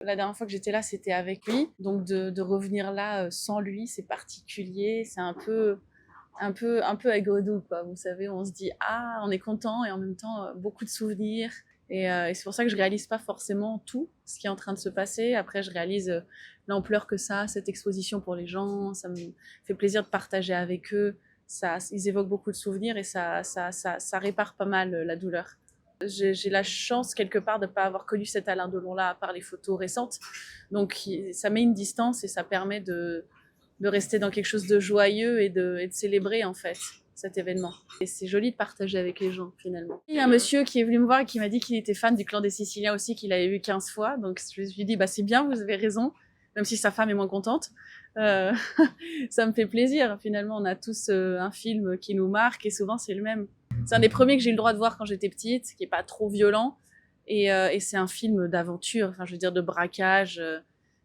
La dernière fois que j'étais là, c'était avec lui. Donc de revenir là sans lui, c'est particulier. C'est un peu aigre-doux, quoi. Vous savez, on se dit, ah, on est content et en même temps, beaucoup de souvenirs. Et c'est pour ça que je réalise pas forcément tout ce qui est en train de se passer. Après, je réalise l'ampleur que ça a, cette exposition pour les gens. Ça me fait plaisir de partager avec eux. Ça, ils évoquent beaucoup de souvenirs et ça répare pas mal la douleur. J'ai la chance quelque part de ne pas avoir connu cet Alain Delon-là à part les photos récentes. Donc ça met une distance et ça permet de rester dans quelque chose de joyeux et de célébrer en fait cet événement. Et c'est joli de partager avec les gens finalement. Il y a un monsieur qui est venu me voir et qui m'a dit qu'il était fan du Clan des Siciliens aussi, qu'il avait vu 15 fois. Donc je lui ai dit, bah c'est bien, vous avez raison, même si sa femme est moins contente. Euh, ça me fait plaisir. Finalement, on a tous un film qui nous marque et souvent c'est le même. C'est un des premiers que j'ai eu le droit de voir quand j'étais petite, qui est pas trop violent. Et c'est un film d'aventure, enfin je veux dire de braquage.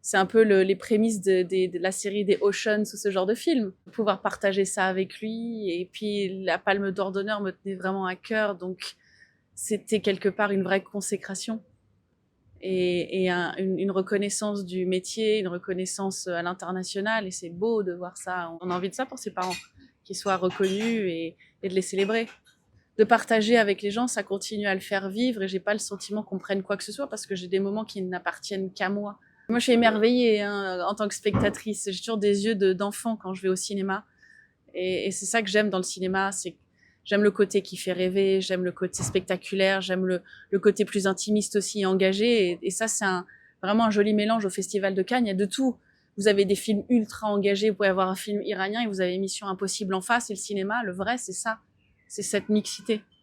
C'est un peu les prémices de la série des Oceans ou ce genre de film. Pouvoir partager ça avec lui. Et puis la Palme d'Or d'honneur me tenait vraiment à cœur. Donc c'était quelque part une vraie consécration. Une reconnaissance du métier, une reconnaissance à l'international. Et c'est beau de voir ça. On a envie de ça pour ses parents, qu'ils soient reconnus et de les célébrer. De partager avec les gens, ça continue à le faire vivre et j'ai pas le sentiment qu'on prenne quoi que ce soit parce que j'ai des moments qui n'appartiennent qu'à moi. Moi, je suis émerveillée en tant que spectatrice. J'ai toujours des yeux d'enfant quand je vais au cinéma. Et c'est ça que j'aime dans le cinéma, c'est que j'aime le côté qui fait rêver, j'aime le côté spectaculaire, j'aime le côté plus intimiste aussi et engagé. Et ça, c'est vraiment un joli mélange au Festival de Cannes. Il y a de tout. Vous avez des films ultra engagés, vous pouvez avoir un film iranien et vous avez Mission Impossible en face. Et le cinéma, le vrai, c'est ça. C'est cette mixité.